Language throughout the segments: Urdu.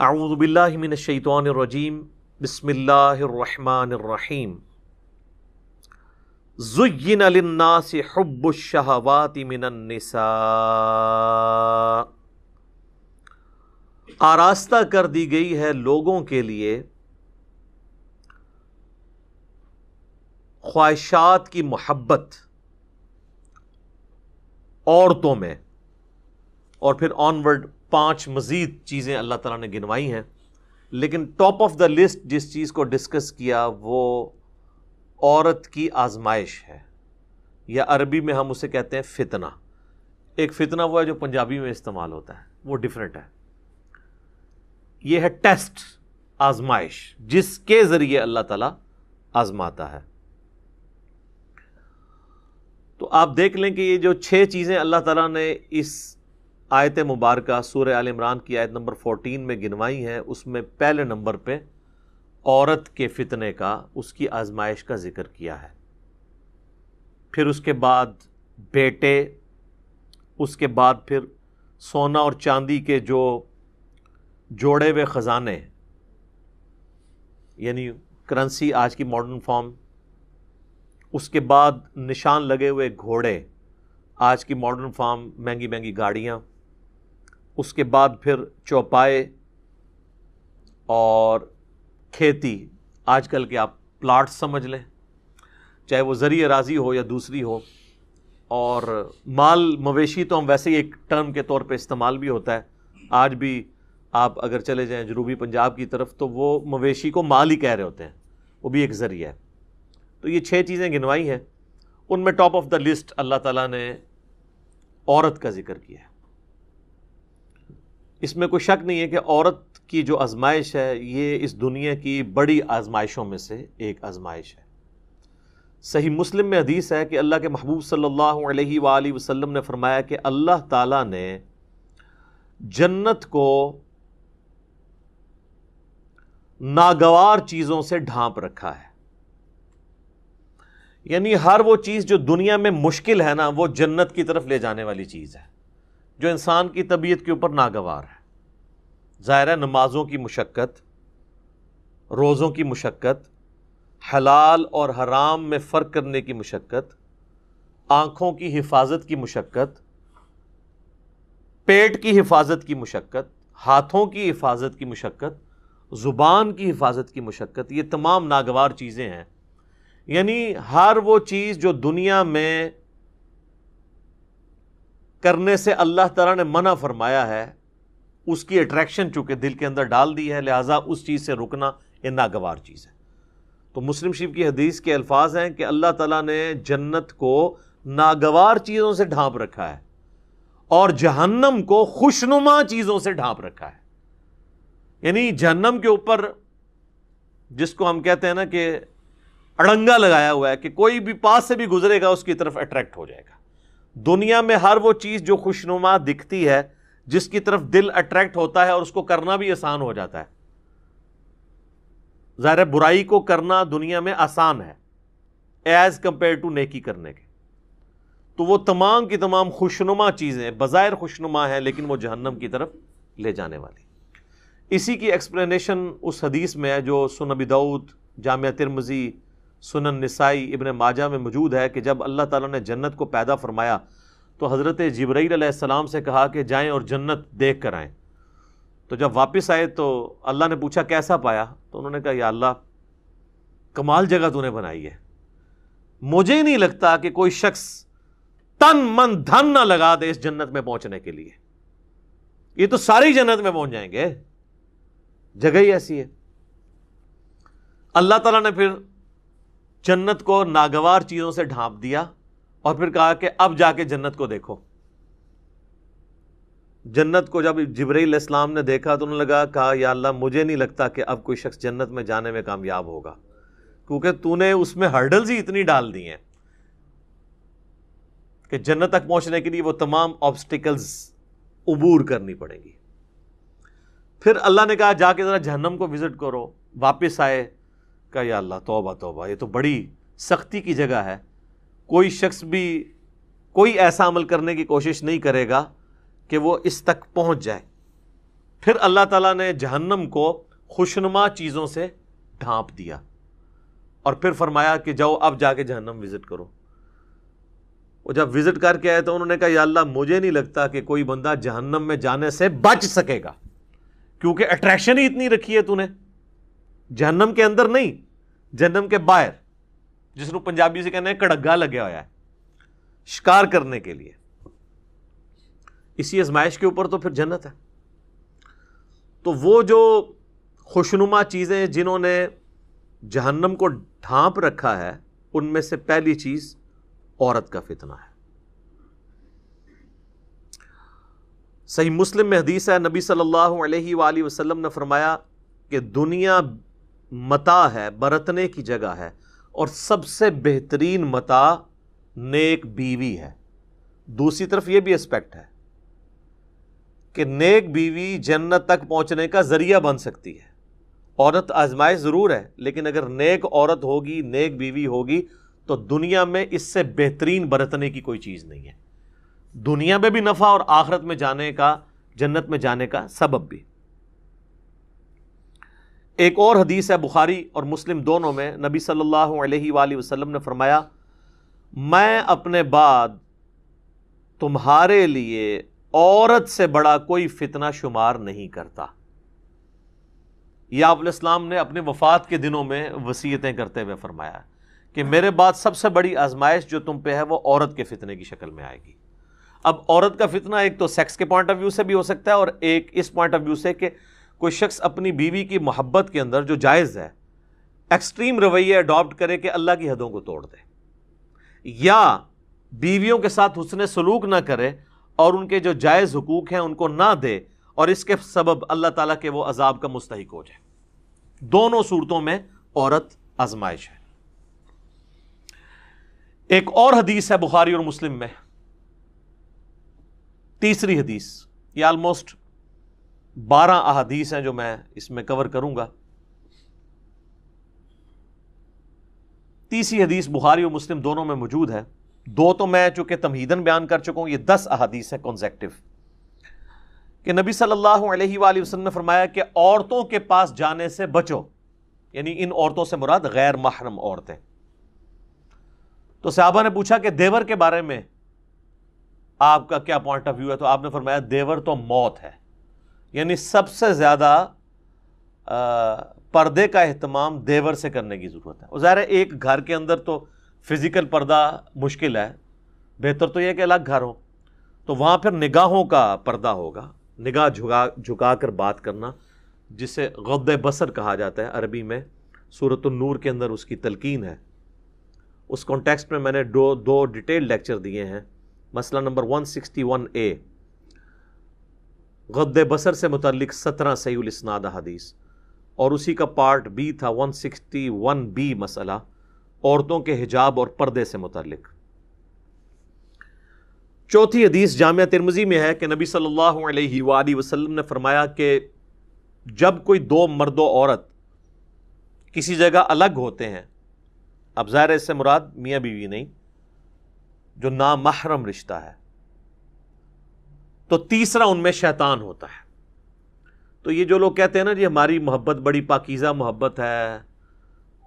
اعوذ باللہ من الشیطان الرجیم بسم اللہ الرحمن الرحیم زین للناس حب الشہوات من النساء، آراستہ کر دی گئی ہے لوگوں کے لیے خواہشات کی محبت عورتوں میں، اور پھر آنورڈ 5 مزید چیزیں اللہ تعالیٰ نے گنوائی ہیں، لیکن ٹاپ آف دا لسٹ جس چیز کو ڈسکس کیا وہ عورت کی آزمائش ہے، یا عربی میں ہم اسے کہتے ہیں فتنہ۔ ایک فتنہ وہ ہے جو پنجابی میں استعمال ہوتا ہے، وہ ڈیفرنٹ ہے۔ یہ ہے ٹیسٹ، آزمائش، جس کے ذریعے اللہ تعالیٰ آزماتا ہے۔ تو آپ دیکھ لیں کہ یہ جو 6 چیزیں اللہ تعالیٰ نے اس آیت مبارکہ سورہ آل عمران کی آیت نمبر 14 میں گنوائی ہیں، اس میں پہلے نمبر پہ عورت کے فتنے کا، اس کی آزمائش کا ذکر کیا ہے۔ پھر اس کے بعد بیٹے، اس کے بعد پھر سونا اور چاندی کے جو جوڑے ہوئے خزانے، یعنی کرنسی آج کی ماڈرن فارم، اس کے بعد نشان لگے ہوئے گھوڑے، آج کی ماڈرن فارم مہنگی مہنگی گاڑیاں، اس کے بعد پھر چوپائے اور کھیتی، آج کل کے آپ پلاٹ سمجھ لیں، چاہے وہ زرعی اراضی ہو یا دوسری ہو، اور مال مویشی تو ہم ویسے ہی ایک ٹرم کے طور پہ استعمال بھی ہوتا ہے۔ آج بھی آپ اگر چلے جائیں جنوبی پنجاب کی طرف تو وہ مویشی کو مال ہی کہہ رہے ہوتے ہیں، وہ بھی ایک ذریعہ ہے۔ تو یہ 6 چیزیں گنوائی ہیں، ان میں ٹاپ آف دا لسٹ اللہ تعالیٰ نے عورت کا ذکر کیا ہے۔ اس میں کوئی شک نہیں ہے کہ عورت کی جو آزمائش ہے یہ اس دنیا کی بڑی آزمائشوں میں سے ایک آزمائش ہے۔ صحیح مسلم میں حدیث ہے کہ اللہ کے محبوب صلی اللہ علیہ وآلہ وسلم نے فرمایا کہ اللہ تعالیٰ نے جنت کو ناگوار چیزوں سے ڈھانپ رکھا ہے، یعنی ہر وہ چیز جو دنیا میں مشکل ہے نا، وہ جنت کی طرف لے جانے والی چیز ہے، جو انسان کی طبیعت کے اوپر ناگوار ہے۔ ظاہر ہے نمازوں کی مشقت، روزوں کی مشقت، حلال اور حرام میں فرق کرنے کی مشقت، آنکھوں کی حفاظت کی مشقت، پیٹ کی حفاظت کی مشقت، ہاتھوں کی حفاظت کی مشقت، زبان کی حفاظت کی مشقت، یہ تمام ناگوار چیزیں ہیں۔ یعنی ہر وہ چیز جو دنیا میں کرنے سے اللہ تعالیٰ نے منع فرمایا ہے، اس کی اٹریکشن چونکہ دل کے اندر ڈال دی ہے، لہٰذا اس چیز سے رکنا یہ ناگوار چیز ہے۔ تو مسلم شریف کی حدیث کے الفاظ ہیں کہ اللہ تعالیٰ نے جنت کو ناگوار چیزوں سے ڈھانپ رکھا ہے اور جہنم کو خوشنما چیزوں سے ڈھانپ رکھا ہے۔ یعنی جہنم کے اوپر جس کو ہم کہتے ہیں نا کہ اڑنگا لگایا ہوا ہے کہ کوئی بھی پاس سے بھی گزرے گا اس کی طرف اٹریکٹ ہو جائے گا۔ دنیا میں ہر وہ چیز جو خوشنما دکھتی ہے، جس کی طرف دل اٹریکٹ ہوتا ہے اور اس کو کرنا بھی آسان ہو جاتا ہے، ظاہر برائی کو کرنا دنیا میں آسان ہے ایز کمپیئر ٹو نیکی کرنے کے، تو وہ تمام کی تمام خوشنما چیزیں بظاہر خوشنما ہیں لیکن وہ جہنم کی طرف لے جانے والی۔ اسی کی ایکسپلینیشن اس حدیث میں ہے جو سنن ابی داؤد، جامعہ ترمذی، سنن نسائی، ابن ماجہ میں موجود ہے کہ جب اللہ تعالیٰ نے جنت کو پیدا فرمایا تو حضرت جبرائیل علیہ السلام سے کہا کہ جائیں اور جنت دیکھ کر آئیں۔ تو جب واپس آئے تو اللہ نے پوچھا کیسا پایا، تو انہوں نے کہا یا اللہ کمال جگہ تو نے بنائی ہے، مجھے ہی نہیں لگتا کہ کوئی شخص تن من دھن نہ لگا دے اس جنت میں پہنچنے کے لیے، یہ تو ساری جنت میں پہنچ جائیں گے، جگہ ہی ایسی ہے۔ اللہ تعالیٰ نے پھر جنت کو ناگوار چیزوں سے ڈھانپ دیا اور پھر کہا کہ اب جا کے جنت کو دیکھو۔ جنت کو جب جبرائیل علیہ السلام نے دیکھا تو انہوں نے کہا یا اللہ مجھے نہیں لگتا کہ اب کوئی شخص جنت میں جانے میں کامیاب ہوگا، کیونکہ تو نے اس میں ہرڈلز ہی اتنی ڈال دی ہیں کہ جنت تک پہنچنے کے لیے وہ تمام آبسٹیکلز عبور کرنی پڑیں گی۔ پھر اللہ نے کہا جا کے ذرا جہنم کو وزٹ کرو۔ واپس آئے، کہا یا اللہ توبہ توبہ، یہ تو بڑی سختی کی جگہ ہے، کوئی شخص بھی کوئی ایسا عمل کرنے کی کوشش نہیں کرے گا کہ وہ اس تک پہنچ جائے۔ پھر اللہ تعالیٰ نے جہنم کو خوشنما چیزوں سے ڈھانپ دیا اور پھر فرمایا کہ جاؤ اب جا کے جہنم وزٹ کرو. وہ جب وزٹ کر کے آئے تو انہوں نے کہا یا اللہ مجھے نہیں لگتا کہ کوئی بندہ جہنم میں جانے سے بچ سکے گا، کیونکہ اٹریکشن ہی اتنی رکھی ہے تو نے. جہنم کے اندر نہیں، جہنم کے باہر، جس کو پنجابی سے کہنا ہے کڑگا لگیا ہوا ہے شکار کرنے کے لیے. اسی آزمائش کے اوپر تو پھر جنت ہے. تو وہ جو خوشنما چیزیں جنہوں نے جہنم کو ڈھانپ رکھا ہے، ان میں سے پہلی چیز عورت کا فتنہ ہے. صحیح مسلم میں حدیث ہے، نبی صلی اللہ علیہ وآلہ وسلم نے فرمایا کہ دنیا متاع ہے، برتنے کی جگہ ہے، اور سب سے بہترین متاع نیک بیوی ہے. دوسری طرف یہ بھی اسپیکٹ ہے کہ نیک بیوی جنت تک پہنچنے کا ذریعہ بن سکتی ہے. عورت آزمائش ضرور ہے، لیکن اگر نیک عورت ہوگی، نیک بیوی ہوگی، تو دنیا میں اس سے بہترین برتنے کی کوئی چیز نہیں ہے. دنیا میں بھی نفع اور آخرت میں جانے کا، جنت میں جانے کا سبب بھی. ایک اور حدیث ہے بخاری اور مسلم دونوں میں، نبی صلی اللہ علیہ وآلہ وسلم نے فرمایا میں اپنے بعد تمہارے لیے عورت سے بڑا کوئی فتنہ شمار نہیں کرتا. یہ آپ علیہ السلام نے اپنے وفات کے دنوں میں وصیتیں کرتے ہوئے فرمایا کہ میرے بعد سب سے بڑی آزمائش جو تم پہ ہے وہ عورت کے فتنے کی شکل میں آئے گی. اب عورت کا فتنہ ایک تو سیکس کے پوائنٹ آف ویو سے بھی ہو سکتا ہے، اور ایک اس پوائنٹ آف ویو سے کہ کوئی شخص اپنی بیوی کی محبت کے اندر جو جائز ہے ایکسٹریم رویہ اڈاپٹ کرے کہ اللہ کی حدوں کو توڑ دے، یا بیویوں کے ساتھ حسن سلوک نہ کرے اور ان کے جو جائز حقوق ہیں ان کو نہ دے، اور اس کے سبب اللہ تعالیٰ کے وہ عذاب کا مستحق ہو جائے. دونوں صورتوں میں عورت آزمائش ہے. ایک اور حدیث ہے بخاری اور مسلم میں، تیسری حدیث. یہ آلموسٹ 12 احادیث ہیں جو میں اس میں کور کروں گا. تیسری حدیث بخاری اور مسلم دونوں میں موجود ہے. دو تو میں چونکہ تمہیدن بیان کر چکا ہوں، یہ 10 احادیث ہیں کنزیکٹو، کہ نبی صلی اللہ علیہ وآلہ وسلم نے فرمایا کہ عورتوں کے پاس جانے سے بچو، یعنی ان عورتوں سے مراد غیر محرم عورتیں. تو صحابہ نے پوچھا کہ دیور کے بارے میں آپ کا کیا پوائنٹ آف ویو ہے؟ تو آپ نے فرمایا دیور تو موت ہے، یعنی سب سے زیادہ پردے کا اہتمام دیور سے کرنے کی ضرورت ہے. اور ظاہر ہے ایک گھر کے اندر تو فزیکل پردہ مشکل ہے، بہتر تو یہ کہ الگ گھر ہو، تو وہاں پھر نگاہوں کا پردہ ہوگا، نگاہ جھکا کر بات کرنا، جسے غض بصر کہا جاتا ہے عربی میں. سورۃ النور کے اندر اس کی تلقین ہے. اس کانٹیکسٹ میں میں نے دو ڈیٹیل لیکچر دیے ہیں. مسئلہ نمبر 161A غض بصر سے متعلق 17 صحیح الاسناد حدیث، اور اسی کا پارٹ B تھا 161B مسئلہ عورتوں کے حجاب اور پردے سے متعلق. چوتھی حدیث جامعہ ترمذی میں ہے کہ نبی صلی اللہ علیہ وآلہ وسلم نے فرمایا کہ جب کوئی دو مرد و عورت کسی جگہ الگ ہوتے ہیں، اب ظاہر اس سے مراد میاں بیوی نہیں، جو نامحرم رشتہ ہے، تو تیسرا ان میں شیطان ہوتا ہے. تو یہ جو لوگ کہتے ہیں نا جی ہماری محبت بڑی پاکیزہ محبت ہے،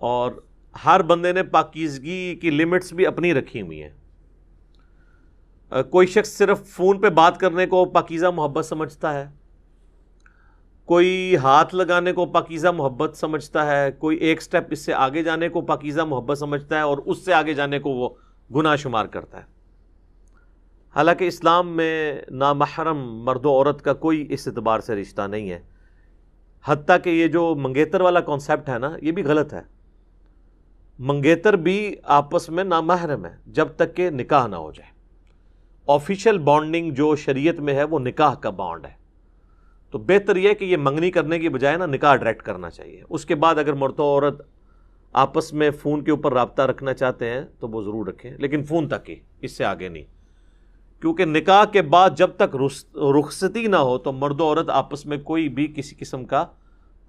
اور ہر بندے نے پاکیزگی کی لمٹس بھی اپنی رکھی ہوئی ہیں. کوئی شخص صرف فون پہ بات کرنے کو پاکیزہ محبت سمجھتا ہے، کوئی ہاتھ لگانے کو پاکیزہ محبت سمجھتا ہے، کوئی ایک سٹیپ اس سے آگے جانے کو پاکیزہ محبت سمجھتا ہے، اور اس سے آگے جانے کو وہ گناہ شمار کرتا ہے. حالانکہ اسلام میں نامحرم مرد و عورت کا کوئی اس اعتبار سے رشتہ نہیں ہے. حتیٰ کہ یہ جو منگیتر والا کانسیپٹ ہے نا، یہ بھی غلط ہے. منگیتر بھی آپس میں نامحرم ہے جب تک کہ نکاح نہ ہو جائے. آفیشیل بانڈنگ جو شریعت میں ہے وہ نکاح کا بانڈ ہے. تو بہتر یہ ہے کہ یہ منگنی کرنے کی بجائے نا نکاح ڈائریکٹ کرنا چاہیے. اس کے بعد اگر مرد و عورت آپس میں فون کے اوپر رابطہ رکھنا چاہتے ہیں تو وہ ضرور رکھیں، لیکن فون تک ہی، اس سے آگے نہیں. کیونکہ نکاح کے بعد جب تک رخصتی نہ ہو تو مرد و عورت آپس میں کوئی بھی کسی قسم کا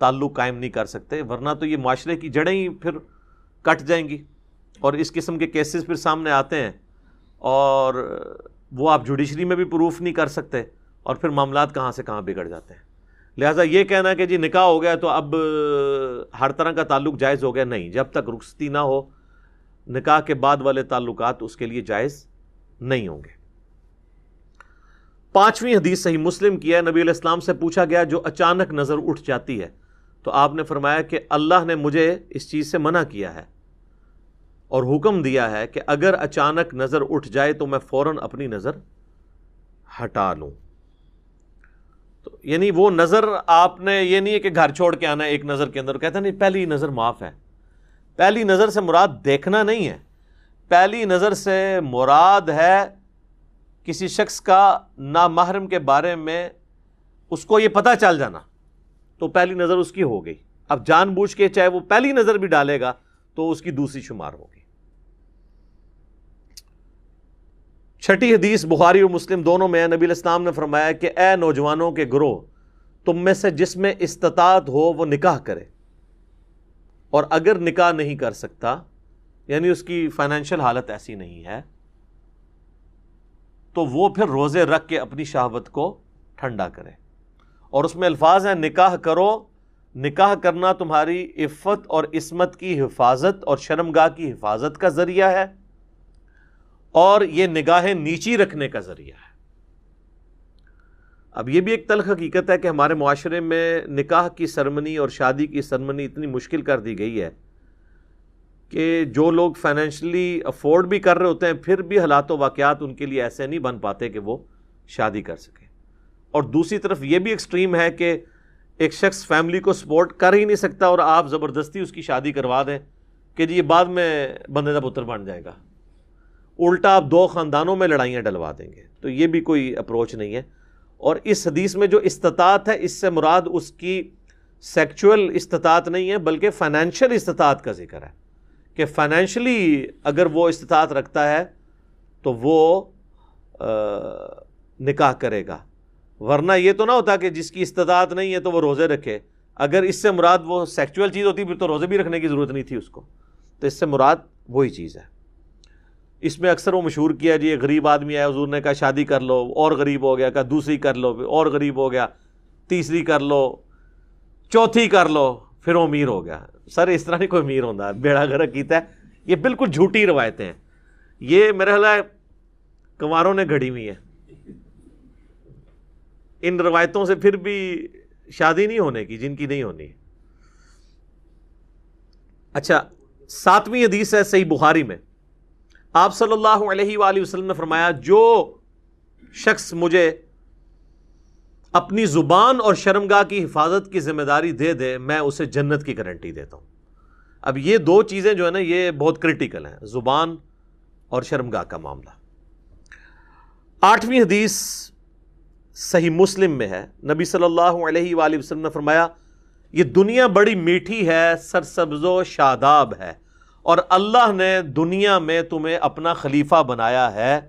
تعلق قائم نہیں کر سکتے، ورنہ تو یہ معاشرے کی جڑیں ہی پھر کٹ جائیں گی. اور اس قسم کے کیسز پھر سامنے آتے ہیں اور وہ آپ جوڈیشری میں بھی پروف نہیں کر سکتے، اور پھر معاملات کہاں سے کہاں بگڑ جاتے ہیں. لہٰذا یہ کہنا کہ جی نکاح ہو گیا تو اب ہر طرح کا تعلق جائز ہو گیا، نہیں، جب تک رخصتی نہ ہو نکاح کے بعد والے تعلقات اس کے لیے جائز نہیں ہوں گے۔ 5ویں حدیث صحیح مسلم کی ہے، نبی علیہ السلام سے پوچھا گیا جو اچانک نظر اٹھ جاتی ہے، تو آپ نے فرمایا کہ اللہ نے مجھے اس چیز سے منع کیا ہے اور حکم دیا ہے کہ اگر اچانک نظر اٹھ جائے تو میں فوراً اپنی نظر ہٹا لوں۔ تو یعنی وہ نظر آپ نے یہ نہیں ہے کہ گھر چھوڑ کے آنا ہے ایک نظر کے اندر، کہتا نہیں پہلی نظر معاف ہے۔ پہلی نظر سے مراد دیکھنا نہیں ہے، پہلی نظر سے مراد ہے کسی شخص کا نامحرم کے بارے میں اس کو یہ پتہ چل جانا، تو پہلی نظر اس کی ہو گئی۔ اب جان بوجھ کے چاہے وہ پہلی نظر بھی ڈالے گا تو اس کی دوسری شمار ہوگی۔ 6ٹھی حدیث بخاری اور مسلم دونوں میں ہے، نبی علیہ السلام نے فرمایا کہ اے نوجوانوں کے گروہ، تم میں سے جس میں استطاعت ہو وہ نکاح کرے، اور اگر نکاح نہیں کر سکتا یعنی اس کی فائنینشیل حالت ایسی نہیں ہے تو وہ پھر روزے رکھ کے اپنی شہوت کو ٹھنڈا کرے۔ اور اس میں الفاظ ہیں نکاح کرو، نکاح کرنا تمہاری عفت اور عصمت کی حفاظت اور شرمگاہ کی حفاظت کا ذریعہ ہے، اور یہ نگاہیں نیچی رکھنے کا ذریعہ ہے۔ اب یہ بھی ایک تلخ حقیقت ہے کہ ہمارے معاشرے میں نکاح کی سرمنی اور شادی کی سرمنی اتنی مشکل کر دی گئی ہے کہ جو لوگ فائنینشلی افورڈ بھی کر رہے ہوتے ہیں پھر بھی حالات و واقعات ان کے لیے ایسے نہیں بن پاتے کہ وہ شادی کر سکیں۔ اور دوسری طرف یہ بھی ایکسٹریم ہے کہ ایک شخص فیملی کو سپورٹ کر ہی نہیں سکتا اور آپ زبردستی اس کی شادی کروا دیں کہ جی یہ بعد میں بندے کا پتر بن جائے گا، الٹا آپ 2 خاندانوں میں لڑائیاں ڈلوا دیں گے۔ تو یہ بھی کوئی اپروچ نہیں ہے۔ اور اس حدیث میں جو استطاعت ہے اس سے مراد اس کی سیکچول استطاعت نہیں ہے بلکہ فائنینشیل استطاعت کا ذکر ہے، کہ فائنینشلی اگر وہ استطاعت رکھتا ہے تو وہ نکاح کرے گا، ورنہ یہ تو نہ ہوتا کہ جس کی استطاعت نہیں ہے تو وہ روزے رکھے۔ اگر اس سے مراد وہ سیکچول چیز ہوتی پھر تو روزے بھی رکھنے کی ضرورت نہیں تھی اس کو، تو اس سے مراد وہی چیز ہے۔ اس میں اکثر وہ مشہور کیا جی ایک غریب آدمی آیا، حضور نے کہا شادی کر لو، اور غریب ہو گیا، کہا دوسری کر لو، اور غریب ہو گیا، تیسری کر لو، چوتھی کر لو، پھر وہ امیر ہو گیا۔ سر اس طرح نہیں کوئی امیر ہوتا، بیڑا غرق کیتا ہے۔ یہ بالکل جھوٹی روایتیں ہیں، یہ میرا خیال ہے کنواروں نے گھڑی ہوئی ہیں۔ ان روایتوں سے پھر بھی شادی نہیں ہونے کی جن کی نہیں ہونی۔ اچھا، 7ویں حدیث ہے صحیح بخاری میں، آپ صلی اللہ علیہ وآلہ وسلم نے فرمایا جو شخص مجھے اپنی زبان اور شرمگاہ کی حفاظت کی ذمہ داری دے دے میں اسے جنت کی گارنٹی دیتا ہوں۔ اب یہ 2 چیزیں جو ہے نا یہ بہت کرٹیکل ہیں، زبان اور شرمگاہ کا معاملہ۔ 8ویں حدیث صحیح مسلم میں ہے، نبی صلی اللہ علیہ وآلہ وسلم نے فرمایا یہ دنیا بڑی میٹھی ہے، سرسبز و شاداب ہے، اور اللہ نے دنیا میں تمہیں اپنا خلیفہ بنایا ہے،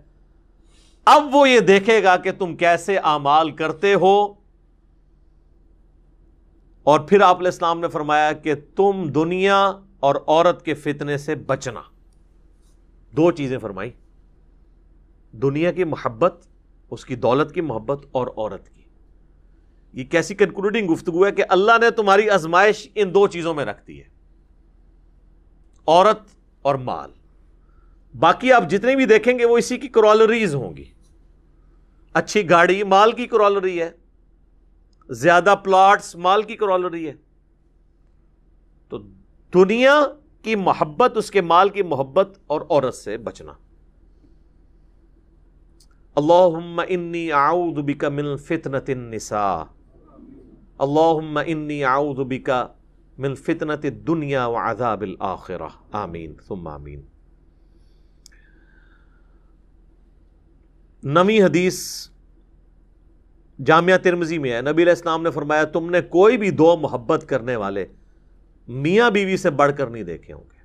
اب وہ یہ دیکھے گا کہ تم کیسے اعمال کرتے ہو۔ اور پھر آپ علیہ السلام نے فرمایا کہ تم دنیا اور عورت کے فتنے سے بچنا۔ 2 چیزیں فرمائی، دنیا کی محبت، اس کی دولت کی محبت، اور عورت کی۔ یہ کیسی کنکلوڈنگ گفتگو ہے کہ اللہ نے تمہاری آزمائش ان 2 چیزوں میں رکھ دی ہے، عورت اور مال۔ باقی آپ جتنے بھی دیکھیں گے وہ اسی کی کرولریز ہوں گی۔ اچھی گاڑی مال کی کرولری ہے، زیادہ پلاٹس مال کی کرولری ہے۔ تو دنیا کی محبت، اس کے مال کی محبت اور عورت سے بچنا۔ اللہم انی اعوذ بک من فتنۃ النساء، اللہم انی اعوذ بک من فتنۃ الدنیا وعذاب الآخرہ، آمین ثم آمین۔ 9ویں حدیث جامعہ ترمذی میں ہے، نبی علیہ السلام نے فرمایا تم نے کوئی بھی 2 محبت کرنے والے میاں بیوی سے بڑھ کر نہیں دیکھے ہوں گے۔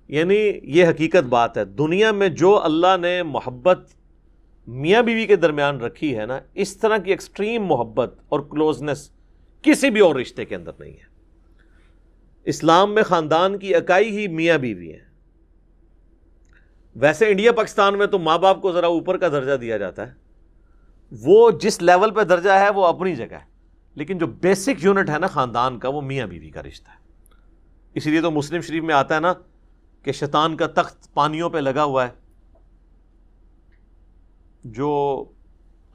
یعنی یہ حقیقت بات ہے، دنیا میں جو اللہ نے محبت میاں بیوی کے درمیان رکھی ہے نا، اس طرح کی ایکسٹریم محبت اور کلوزنس کسی بھی اور رشتے کے اندر نہیں ہے۔ اسلام میں خاندان کی اکائی ہی میاں بیوی ہیں۔ ویسے انڈیا پاکستان میں تو ماں باپ کو ذرا اوپر کا درجہ دیا جاتا ہے، وہ جس لیول پہ درجہ ہے وہ اپنی جگہ ہے، لیکن جو بیسک یونٹ ہے نا خاندان کا، وہ میاں بیوی کا رشتہ ہے. اسی لیے تو مسلم شریف میں آتا ہے نا کہ شیطان کا تخت پانیوں پہ لگا ہوا ہے. جو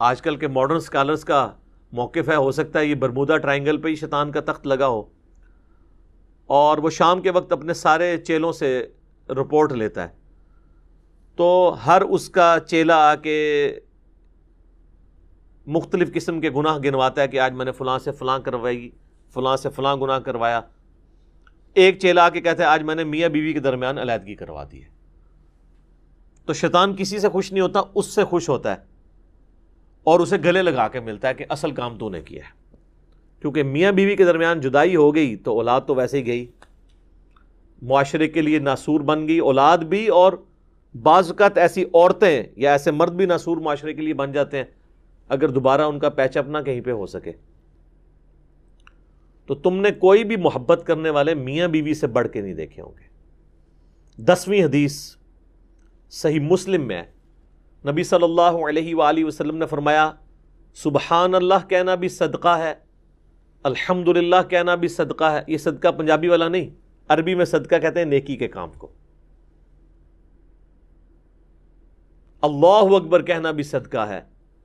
آج کل کے ماڈرن اسکالرس کا موقف ہے، ہو سکتا ہے یہ برمودا ٹرائنگل پہ ہی شیطان کا تخت لگا ہو، اور وہ شام کے وقت اپنے سارے چیلوں سے رپورٹ لیتا ہے. تو ہر اس کا چیلا آ کے مختلف قسم کے گناہ گنواتا ہے کہ آج میں نے فلاں سے فلاں کروائی، فلاں سے فلاں گناہ کروایا. ایک چیلا آ کے کہتا ہے آج میں نے میاں بیوی کے درمیان علیحدگی کروا دی ہے. تو شیطان کسی سے خوش نہیں ہوتا، اس سے خوش ہوتا ہے اور اسے گلے لگا کے ملتا ہے کہ اصل کام تو نے کیا ہے. کیونکہ میاں بیوی کے درمیان جدائی ہو گئی تو اولاد تو ویسے ہی گئی، معاشرے کے لیے ناسور بن گئی اولاد بھی، اور بعض اوقات ایسی عورتیں یا ایسے مرد بھی ناسور معاشرے کے لیے بن جاتے ہیں اگر دوبارہ ان کا پیچ اپ نہ کہیں پہ ہو سکے. تو تم نے کوئی بھی محبت کرنے والے میاں بیوی سے بڑھ کے نہیں دیکھے ہوں گے. 10ویں حدیث صحیح مسلم میں ہے، نبی صلی اللہ علیہ وآلہ وسلم نے فرمایا سبحان اللہ کہنا بھی صدقہ ہے، الحمدللہ کہنا بھی صدقہ ہے. یہ صدقہ پنجابی والا نہیں، عربی میں صدقہ کہتے ہیں نیکی کے کام کو. اللہ اکبر کہنا بھی صدقہ ہے،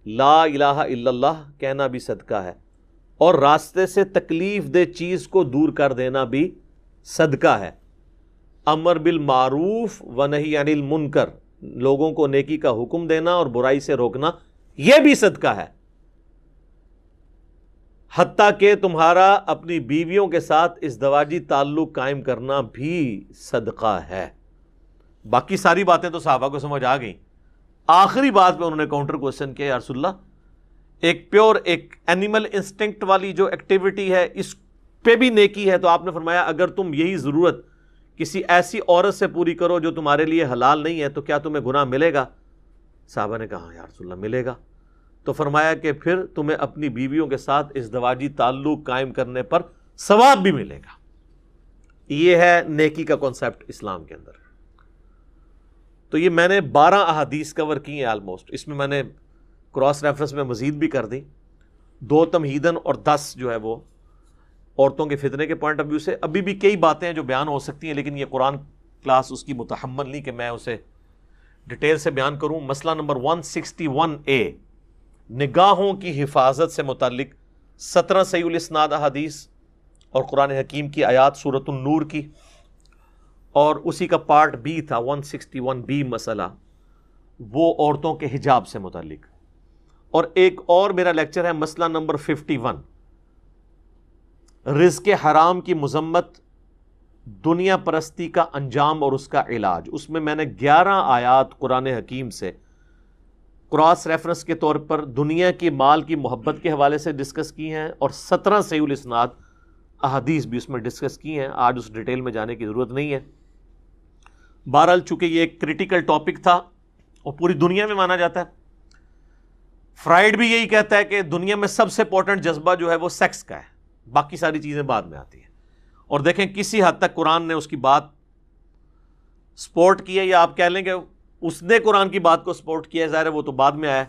لا الہ الا اللہ کہنا بھی صدقہ ہے، اور راستے سے تکلیف دہ چیز کو دور کر دینا بھی صدقہ ہے. امر بالمعروف و نہی عن المنکر، لوگوں کو نیکی کا حکم دینا اور برائی سے روکنا، یہ بھی صدقہ ہے. حتیٰ کہ تمہارا اپنی بیویوں کے ساتھ ازدواجی تعلق قائم کرنا بھی صدقہ ہے. باقی ساری باتیں تو صحابہ کو سمجھ آ گئیں. آخری بات پہ انہوں نے کاؤنٹر کوسچن کیا، یا رسول اللہ ایک پیور ایک اینیمل انسٹنکٹ والی جو ایکٹیویٹی ہے اس پہ بھی نیکی ہے. تو آپ نے فرمایا اگر تم یہی ضرورت کسی ایسی عورت سے پوری کرو جو تمہارے لیے حلال نہیں ہے تو کیا تمہیں گناہ ملے گا؟ صحابہ نے کہا یا رسول اللہ ملے گا. تو فرمایا کہ پھر تمہیں اپنی بیویوں کے ساتھ ازدواجی تعلق قائم کرنے پر ثواب بھی ملے گا. یہ ہے نیکی کا کانسیپٹ اسلام کے اندر. تو یہ میں نے 12 احادیث کور کی ہیں آلموسٹ. اس میں نے کراس ریفرنس میں مزید بھی کر دی، 2 تمہیدن اور 10 جو ہے وہ عورتوں کے فتنے کے پوائنٹ آف ویو سے. ابھی بھی کئی باتیں جو بیان ہو سکتی ہیں لیکن یہ قرآن کلاس اس کی متحمل نہیں کہ میں اسے ڈیٹیل سے بیان کروں. مسئلہ نمبر 161A، نگاہوں کی حفاظت سے متعلق 17 صحیح الاسناد احادیث اور قرآن حکیم کی آیات سورۃ النور کی، اور اسی کا پارٹ B تھا 161B مسئلہ، وہ عورتوں کے حجاب سے متعلق. اور ایک اور میرا لیکچر ہے مسئلہ نمبر 51، رزق حرام کی مذمت، دنیا پرستی کا انجام اور اس کا علاج. اس میں نے 11 آیات قرآن حکیم سے کراس ریفرنس کے طور پر دنیا کی مال کی محبت کے حوالے سے ڈسکس کی ہیں، اور 17 صحیح الاسناد احادیث بھی اس میں ڈسکس کی ہیں. آج اس ڈیٹیل میں جانے کی ضرورت نہیں ہے. بہرحال چونکہ یہ ایک کریٹیکل ٹاپک تھا اور پوری دنیا میں مانا جاتا ہے. فرائیڈ بھی یہی کہتا ہے کہ دنیا میں سب سے امپورٹنٹ جذبہ جو ہے وہ سیکس کا ہے، باقی ساری چیزیں بعد میں آتی ہیں. اور دیکھیں کسی حد تک قرآن نے اس کی بات سپورٹ کی ہے، یا آپ کہہ لیں کہ اس نے قرآن کی بات کو سپورٹ کیا ہے، ظاہر ہے وہ تو بعد میں آیا ہے.